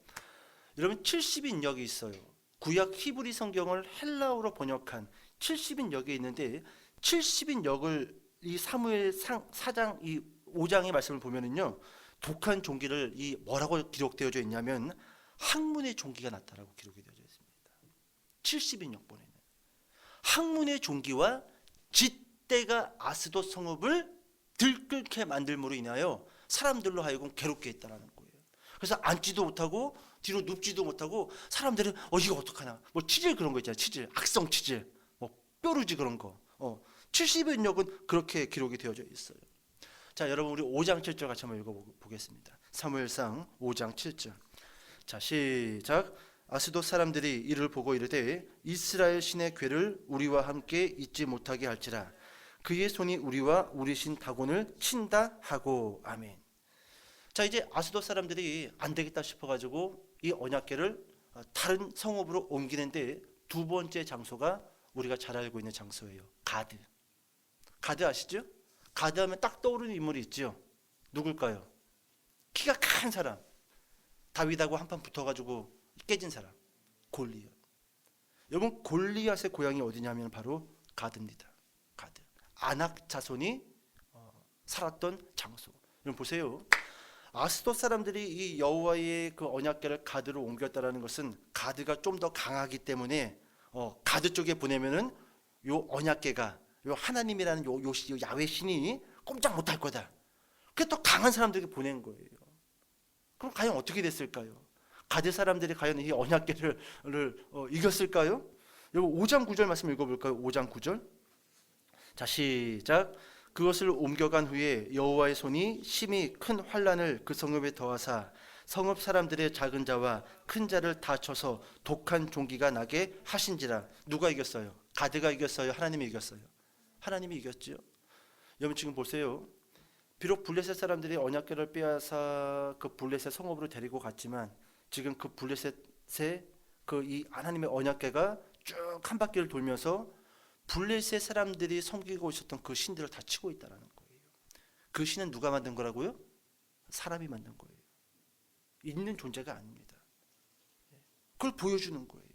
여러분, 70인역이 있어요. 구약 히브리 성경을 헬라어로 번역한 70인역이 있는데, 70인역을 이 사무엘 4장 이 5장의 말씀을 보면은요, 독한 종기를 이 뭐라고 기록되어져 있냐면 항문의 종기가 났다라고 기록이 되어져 있습니다. 70인역본에는 항문의 종기와 짖대가 아스돗 성읍을 들끓게 만들므로 인하여 사람들로 하여금 괴롭게 했다라는 거예요. 그래서 앉지도 못하고 뒤로 눕지도 못하고 사람들은 이거 어떡하나, 뭐 치질 그런 거 있잖아요. 치질, 악성 치질, 뭐 뾰루지 그런 거. 70인역은 그렇게 기록이 되어져 있어요. 자, 여러분, 우리 5장 7절 같이 한번 읽어보겠습니다. 사무엘상 5장 7절. 자, 시작. 아스돗 사람들이 이를 보고 이르되 이스라엘 신의 궤를 우리와 함께 잊지 못하게 할지라 그의 손이 우리와 우리 신 다곤을 친다 하고. 아멘. 자, 이제 아스돗 사람들이 안 되겠다 싶어가지고 이 언약궤를 다른 성읍으로 옮기는데, 두 번째 장소가 우리가 잘 알고 있는 장소예요. 가드. 가드 아시죠? 가드 하면 딱 떠오르는 인물이 있죠. 누굴까요? 키가 큰 사람, 다윗하고 한판 붙어가지고 깨진 사람, 골리앗. 여러분, 골리앗의 고향이 어디냐면 바로 가드입니다. 가드. 아낙 자손이 살았던 장소. 여러분 보세요. 아스돗 사람들이 이 여호와의 그 언약궤를 가드로 옮겼다라는 것은 가드가 좀 더 강하기 때문에 가드 쪽에 보내면은 요 언약궤가 요 하나님이라는 요 야훼 신이 꼼짝 못할 거다. 그게 또 강한 사람들에게 보낸 거예요. 그럼 과연 어떻게 됐을까요? 가드 사람들이 과연 이 언약궤를 이겼을까요? 여러분 5장 9절 말씀 읽어볼까요? 5장 9절. 자, 시작. 그것을 옮겨간 후에 여호와의 손이 심히 큰 환난을 그 성읍에 더하사 성읍 사람들의 작은 자와 큰 자를 다 쳐서 독한 종기가 나게 하신지라. 누가 이겼어요? 가드가 이겼어요? 하나님이 이겼어요? 하나님이 이겼죠. 여러분 지금 보세요. 비록 블레셋 사람들이 언약궤를 빼앗아 그 블레셋 성읍으로 데리고 갔지만 지금 그 블레셋의 그 이 하나님의 언약궤가 쭉 한 바퀴를 돌면서 블레셋 사람들이 섬기고 있었던 그 신들을 다 치고 있다는 거예요. 그 신은 누가 만든 거라고요? 사람이 만든 거예요. 있는 존재가 아닙니다. 그걸 보여주는 거예요.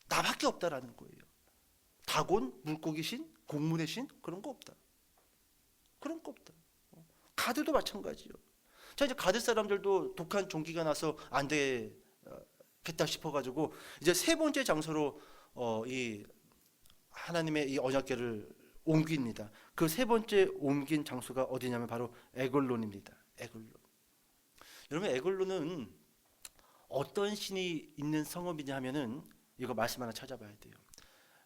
나밖에 없다라는 거예요. 다곤, 물고기 신, 곡물의 신 그런 거 없다. 그런 거 없다. 가드도 마찬가지요. 자, 이제 가드 사람들도 독한 종기가 나서 안 되겠다 싶어가지고 이제 세 번째 장소로 이 하나님의 이 언약궤를 옮깁니다. 그 세 번째 옮긴 장소가 어디냐면 바로 에글론입니다. 에글론. 여러분 에글론은 어떤 신이 있는 성읍이냐 하면은 이거 말씀 하나 찾아봐야 돼요.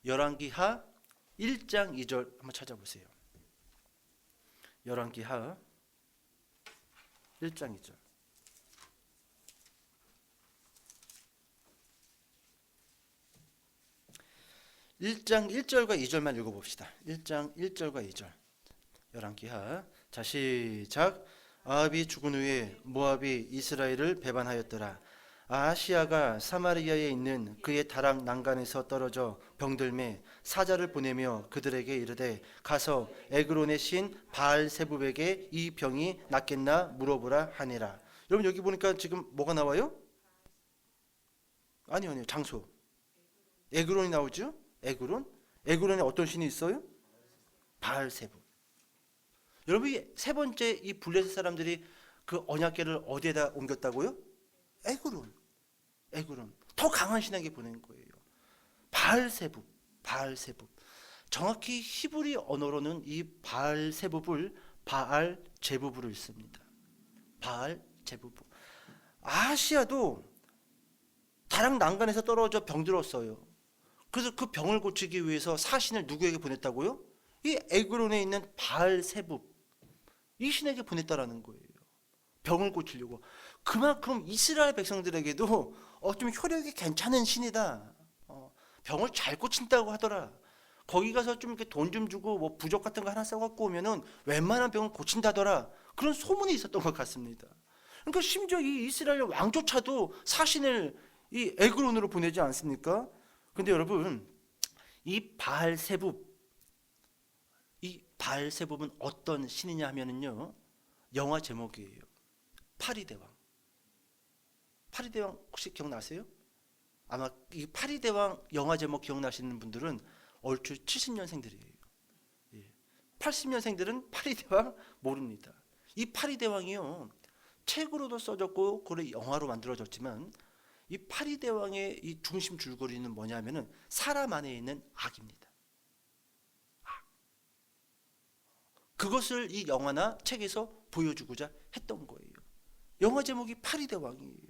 열왕기하 1장 2절 한번 찾아보세요. 열왕기하 1장 2절. 1장 1절과 2절만 읽어봅시다. 1장 1절과 2절. 열왕기하. 자, 시작. 아합이 죽은 후에 모압이 이스라엘을 배반하였더라. 아하시야가 사마리아에 있는 그의 다락 난간에서 떨어져 병들매 사자를 보내며 그들에게 이르되 가서 에그론의 신 바알세붑에게 이 병이 낫겠나 물어보라 하니라. 여러분 여기 보니까 지금 뭐가 나와요? 아니요. 장소. 에그론이 나오죠? 에그론. 에그론에 어떤 신이 있어요? 바알세붑. 여러분 이 세 번째 이 블레셋 사람들이 그 언약궤를 어디에다 옮겼다고요? 에그론. 에그론. 더 강한 신에게 보낸 거예요. 바알세붑. 바알세붑. 정확히 히브리 언어로는 이 바알세붑을 바알제부부로 읽습니다. 바알제부부. 아하시야도 다락 난간에서 떨어져 병들었어요. 그래서 그 병을 고치기 위해서 사신을 누구에게 보냈다고요? 이 에그론에 있는 바알세붑 이 신에게 보냈다라는 거예요. 병을 고치려고. 그만큼 이스라엘 백성들에게도 좀 혈액이 괜찮은 신이다. 병을 잘 고친다고 하더라. 거기 가서 좀 이렇게 돈 좀 주고 뭐 부적 같은 거 하나 써갖고 오면은 웬만한 병을 고친다더라. 그런 소문이 있었던 것 같습니다. 그러니까 심지어 이 이스라엘 왕조차도 사신을 이 에그론으로 보내지 않습니까? 근데 여러분 이 바알세붑은 어떤 신이냐 하면은요 영화 제목이에요. 파리대왕. 파리대왕 혹시 기억나세요? 아마 이 파리대왕 영화 제목 기억나시는 분들은 얼추 70년생들이에요. 80년생들은 파리대왕 모릅니다. 이 파리대왕이요 책으로도 써졌고 그걸 영화로 만들어졌지만 이 파리대왕의 이 중심 줄거리는 뭐냐면은 사람 안에 있는 악입니다. 악. 그것을 이 영화나 책에서 보여주고자 했던 거예요. 영화 제목이 파리대왕이에요.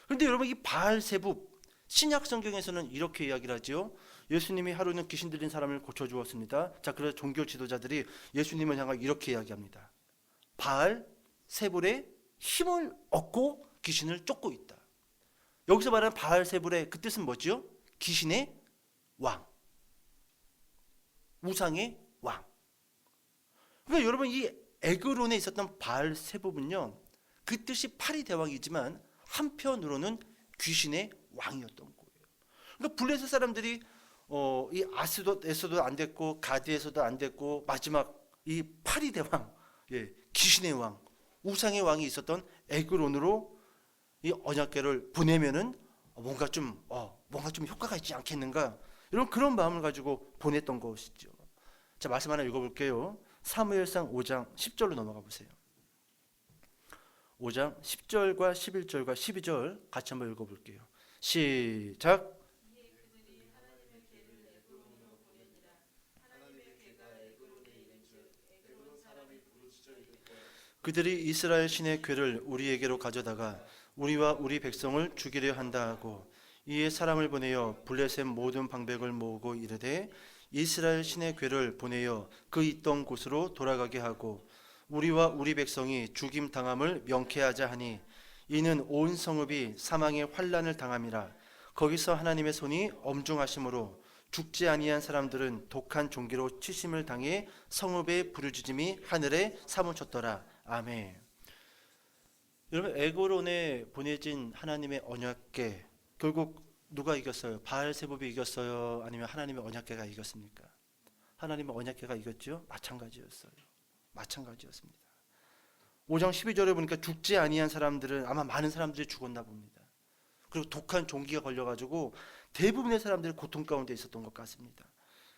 그런데 여러분 이 바알세붑 신약 성경에서는 이렇게 이야기를 하죠. 예수님이 하루는 귀신 들린 사람을 고쳐주었습니다. 자, 그래서 종교 지도자들이 예수님을 향하여 이렇게 이야기합니다. 바알세붑의 힘을 얻고 귀신을 쫓고 있다. 여기서 말하는 바알세붑의 그 뜻은 뭐죠? 귀신의 왕, 우상의 왕. 그러니까 여러분 이 에그론에 있었던 바알세붑은요 그 뜻이 파리대왕이지만 한편으로는 귀신의 왕이었던 거예요. 그러니까 블레셋 사람들이 이 아스돗에서도 안 됐고 가드에서도 안 됐고 마지막 이 파리대왕, 귀신의 왕, 우상의 왕이 있었던 에그론으로 이 언약궤를 보내면은 뭔가 좀 효과가 있지 않겠는가 이런 그런 마음을 가지고 보냈던 것이죠. 자, 말씀 하나 읽어볼게요. 사무엘상 5장 10절로 넘어가 보세요. 5장 10절과 11절과 12절 같이 한번 읽어볼게요. 시작. 그들이 이스라엘 신의 궤를 우리에게로 가져다가 우리와 우리 백성을 죽이려 한다 하고 이에 사람을 보내어 블레셋 모든 방백을 모으고 이르되 이스라엘 신의 궤를 보내어 그 있던 곳으로 돌아가게 하고 우리와 우리 백성이 죽임 당함을 명쾌하자 하니 이는 온 성읍이 사망의 환난을 당함이라. 거기서 하나님의 손이 엄중하심으로 죽지 아니한 사람들은 독한 종기로 치심을 당해 성읍의 부르짖음이 하늘에 사무쳤더라. 아멘. 여러분, 에고론에 보내진 하나님의 언약궤, 결국 누가 이겼어요? 바알세붑이 이겼어요? 아니면 하나님의 언약궤가 이겼습니까? 하나님의 언약궤가 이겼죠? 마찬가지였어요. 마찬가지였습니다. 5장 12절에 보니까 죽지 아니한 사람들은 아마 많은 사람들이 죽었나 봅니다. 그리고 독한 종기가 걸려가지고 대부분의 사람들이 고통 가운데 있었던 것 같습니다.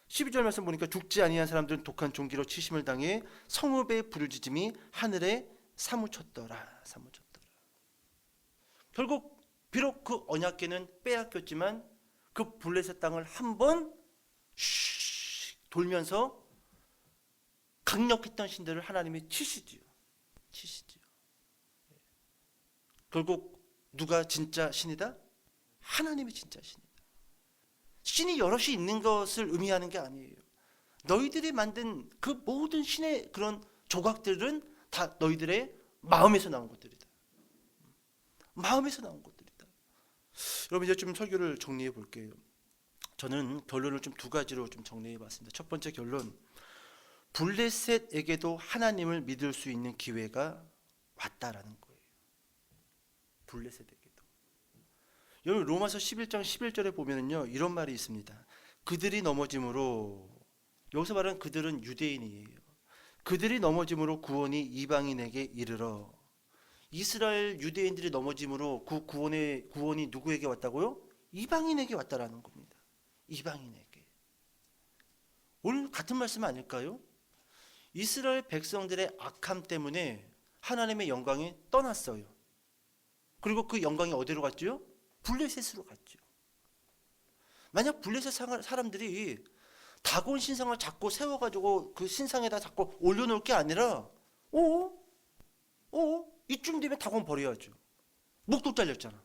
12절 말씀 보니까 죽지 아니한 사람들은 독한 종기로 치심을 당해 성읍의 부르짖음이 하늘에 사무쳤더라. 결국 비록 그 언약궤는 빼앗겼지만 그 블레셋 땅을 한번 돌면서 강력했던 신들을 하나님이 치시지요. 결국 누가 진짜 신이다? 하나님이 진짜 신이다. 신이 여럿이 있는 것을 의미하는 게 아니에요. 너희들이 만든 그 모든 신의 그런 조각들은 다 너희들의 마음에서 나온 것들이다. 마음에서 나온 것들이다. 여러분, 이제 좀 설교를 정리해 볼게요. 저는 결론을 좀 두 가지로 좀 정리해 봤습니다. 첫 번째 결론, 블레셋에게도 하나님을 믿을 수 있는 기회가 왔다라는 거예요. 블레셋에게도. 여러분, 로마서 11장 11절에 보면은요, 이런 말이 있습니다. 그들이 넘어짐으로, 여기서 말하는 그들은 유대인이에요. 그들이 넘어짐으로 구원이 이방인에게 이르러. 이스라엘 유대인들이 넘어짐으로 그 구원이 누구에게 왔다고요? 이방인에게 왔다라는 겁니다. 이방인에게. 오늘 같은 말씀 아닐까요? 이스라엘 백성들의 악함 때문에 하나님의 영광이 떠났어요. 그리고 그 영광이 어디로 갔죠? 블레셋으로 갔죠. 만약 블레셋 사람들이 다곤 신상을 자꾸 세워가지고 그 신상에다 자꾸 올려놓을 게 아니라 이쯤 되면 다곤 버려야죠. 목도 잘렸잖아.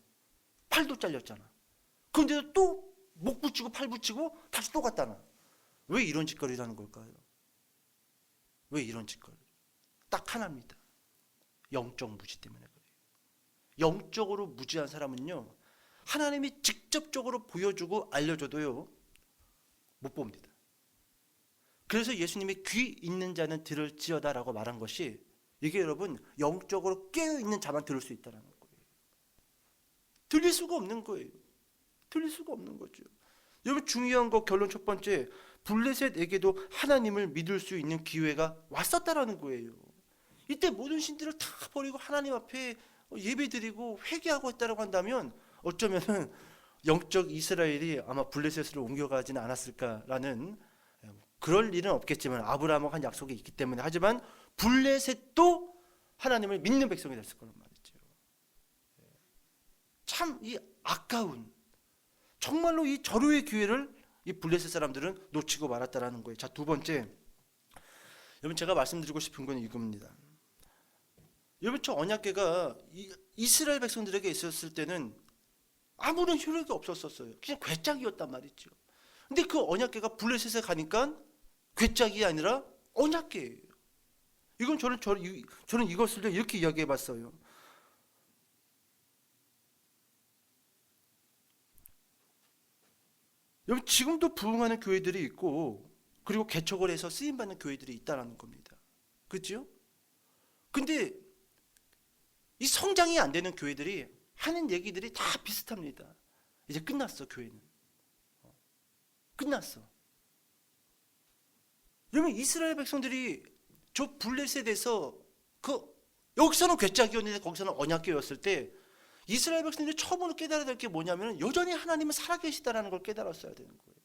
팔도 잘렸잖아. 그런데도 또 목 붙이고 팔 붙이고 다시 또 갔다나. 왜 이런 짓거리를 하는 걸까요? 왜 이런 짓거리? 딱 하나입니다. 영적 무지 때문에 그래요. 영적으로 무지한 사람은요, 하나님이 직접적으로 보여주고 알려줘도요 못 봅니다. 그래서 예수님이 귀 있는 자는 들을지어다라고 말한 것이, 이게 여러분 영적으로 깨어있는 자만 들을 수 있다는 거예요. 들릴 수가 없는 거예요. 들릴 수가 없는 거죠. 여러분, 중요한 거 결론 첫 번째, 블레셋에게도 하나님을 믿을 수 있는 기회가 왔었다라는 거예요. 이때 모든 신들을 다 버리고 하나님 앞에 예배드리고 회개하고 했다라고 한다면 어쩌면은 영적 이스라엘이 아마 블레셋으로 옮겨가지는 않았을까라는, 그럴 일은 없겠지만 아브라함과 한 약속이 있기 때문에, 하지만 블레셋도 하나님을 믿는 백성이 됐을 거란 말이죠. 참 이 아까운, 정말로 이 절호의 기회를 이 블레셋 사람들은 놓치고 말았다라는 거예요. 자, 두 번째, 여러분 제가 말씀드리고 싶은 건 이겁니다. 여러분, 저 언약궤가 이스라엘 백성들에게 있었을 때는 아무런 효력이 없었어요. 그냥 괴짝이었단 말이죠. 근데 그 언약궤가 블레셋에 가니까 괴짝이 아니라 언약궤예요. 이건 저는 이것을 이렇게 이야기해 봤어요. 여러분, 지금도 부흥하는 교회들이 있고, 그리고 개척을 해서 쓰임받는 교회들이 있다는 겁니다. 그렇죠? 근데 이 성장이 안 되는 교회들이 하는 얘기들이 다 비슷합니다. 이제 끝났어, 교회는. 끝났어. 여러분, 이스라엘 백성들이 저 블레셋에서 여기서는 괴짝이었는데 거기서는 언약궤였을 때, 이스라엘 백성들이 처음으로 깨달아야 될 게 뭐냐면, 여전히 하나님은 살아계시다라는 걸 깨달았어야 되는 거예요.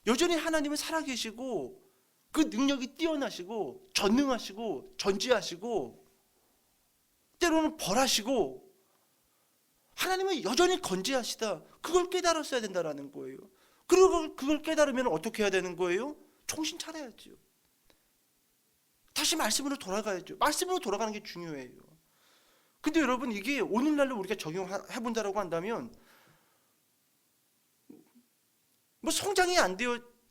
여전히 하나님은 살아계시고 그 능력이 뛰어나시고 전능하시고 전지하시고 때로는 벌하시고 하나님은 여전히 건재하시다. 그걸 깨달았어야 된다라는 거예요. 그리고 그걸 깨달으면 어떻게 해야 되는 거예요? 정신 차려야죠. 다시 말씀으로 돌아가야죠. 말씀으로 돌아가는 게 중요해요. 근데 여러분, 이게 오늘날로 우리가 적용해본다라고 한다면, 뭐 성장이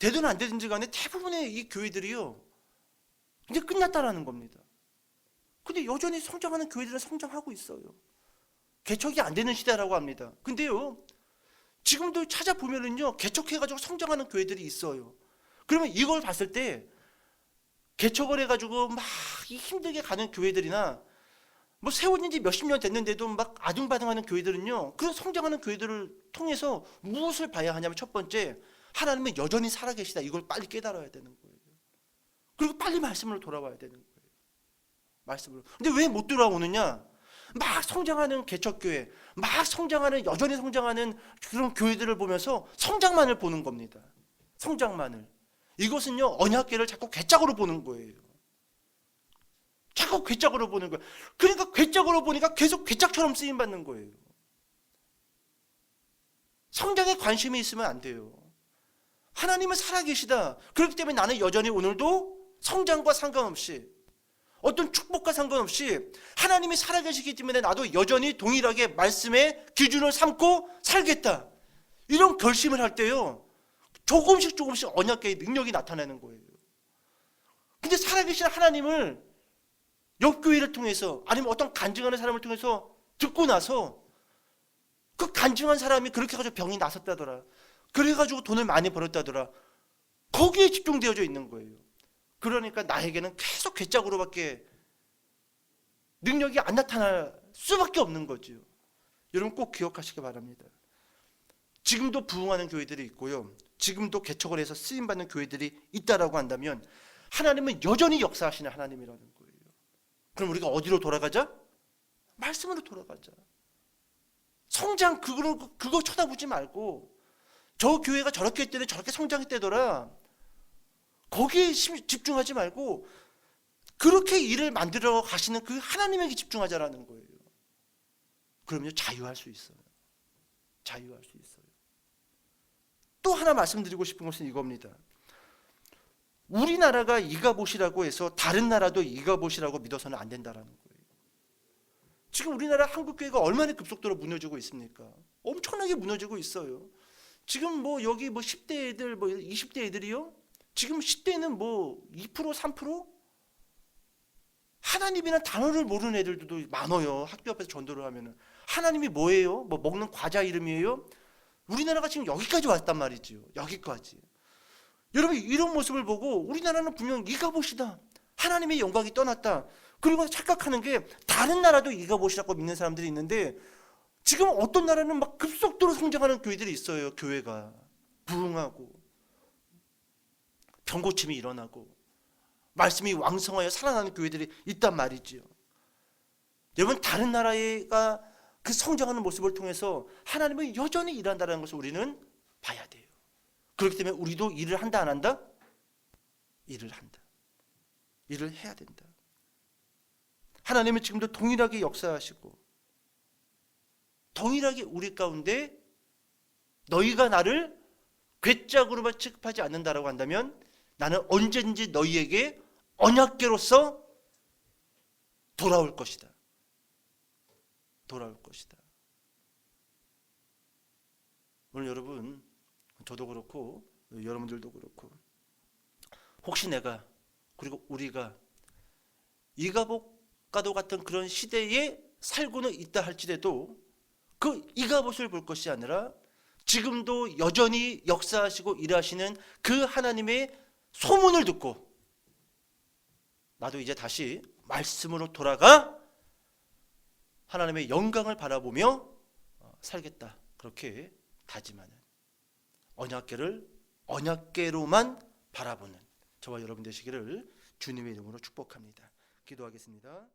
되든 안 되든지 간에 대부분의 이 교회들이요, 이제 끝났다라는 겁니다. 근데 여전히 성장하는 교회들은 성장하고 있어요. 개척이 안 되는 시대라고 합니다. 근데요, 지금도 찾아보면은요, 개척해가지고 성장하는 교회들이 있어요. 그러면 이걸 봤을 때 개척을 해가지고 막 힘들게 가는 교회들이나 뭐 세워진 지 몇십 년 됐는데도 막 아둥바둥하는 교회들은요, 그런 성장하는 교회들을 통해서 무엇을 봐야 하냐면, 첫 번째, 하나님은 여전히 살아계시다. 이걸 빨리 깨달아야 되는 거예요. 그리고 빨리 말씀으로 돌아와야 되는 거예요. 말씀으로. 근데 왜 못 돌아오느냐? 막 성장하는 개척교회, 막 성장하는, 여전히 성장하는 그런 교회들을 보면서 성장만을 보는 겁니다. 성장만을. 이것은요, 언약궤를 자꾸 괴짝으로 보는 거예요. 자꾸 괴짝으로 보는 거예요. 그러니까 괴짝으로 보니까 계속 괴짝처럼 쓰임받는 거예요. 성장에 관심이 있으면 안 돼요. 하나님은 살아계시다. 그렇기 때문에 나는 여전히 오늘도 성장과 상관없이, 어떤 축복과 상관없이 하나님이 살아계시기 때문에 나도 여전히 동일하게 말씀의 기준을 삼고 살겠다. 이런 결심을 할 때요, 조금씩 언약궤의 능력이 나타나는 거예요. 근데 살아계신 하나님을 옆교회를 통해서, 아니면 어떤 간증하는 사람을 통해서 듣고 나서 그 간증한 사람이 그렇게 해가지고 병이 났었다더라, 그래가지고 돈을 많이 벌었다더라, 거기에 집중되어져 있는 거예요. 그러니까 나에게는 계속 괴짝으로밖에 능력이 안 나타날 수밖에 없는 거죠. 여러분 꼭 기억하시기 바랍니다. 지금도 부흥하는 교회들이 있고요, 지금도 개척을 해서 쓰임받는 교회들이 있다라고 한다면 하나님은 여전히 역사하시는 하나님이라는 거예요. 그럼 우리가 어디로 돌아가자? 말씀으로 돌아가자. 성장 그거 쳐다보지 말고, 저 교회가 저렇게 했더니 저렇게 성장했대더라, 거기에 집중하지 말고 그렇게 일을 만들어 가시는 그 하나님에게 집중하자라는 거예요. 그러면요, 자유할 수 있어요. 자유할 수 있어요. 또 하나 말씀드리고 싶은 것은 이겁니다. 우리나라가 이가봇이라고 해서 다른 나라도 이가봇이라고 믿어서는 안 된다라는 거예요. 지금 우리나라 한국교회가 얼마나 급속도로 무너지고 있습니까? 엄청나게 무너지고 있어요. 지금 뭐 여기 뭐 10대 애들, 뭐 20대 애들이요, 지금 10대는 뭐 2%, 3%? 하나님이란 단어를 모르는 애들도 많아요. 학교 앞에서 전도를 하면은. 하나님이 뭐예요? 뭐 먹는 과자 이름이에요? 우리나라가 지금 여기까지 왔단 말이지요. 여기까지. 여러분, 이런 모습을 보고 우리나라는 분명 이가봇이다, 하나님의 영광이 떠났다, 그리고 착각하는 게 다른 나라도 이가봇이라고 믿는 사람들이 있는데, 지금 어떤 나라는 막 급속도로 성장하는 교회들이 있어요. 교회가 부흥하고 병고침이 일어나고 말씀이 왕성하여 살아나는 교회들이 있단 말이지요. 여러분, 다른 나라가 그 성장하는 모습을 통해서 하나님은 여전히 일한다는 것을 우리는 봐야 돼요. 그렇기 때문에 우리도 일을 한다, 안 한다? 일을 한다. 일을 해야 된다. 하나님은 지금도 동일하게 역사하시고, 동일하게 우리 가운데 너희가 나를 괴짝으로만 취급하지 않는다라고 한다면 나는 언제든지 너희에게 언약궤로서 돌아올 것이다. 돌아올 것이다. 오늘 여러분, 저도 그렇고 여러분들도 그렇고, 혹시 내가, 그리고 우리가 이가봇과도 같은 그런 시대에 살고는 있다 할지라도 그 이가봇을 볼 것이 아니라 지금도 여전히 역사하시고 일하시는 그 하나님의 소문을 듣고 나도 이제 다시 말씀으로 돌아가 하나님의 영광을 바라보며 살겠다, 그렇게 다짐하는, 언약궤를 언약궤로만 바라보는 저와 여러분 되시기를 주님의 이름으로 축복합니다. 기도하겠습니다.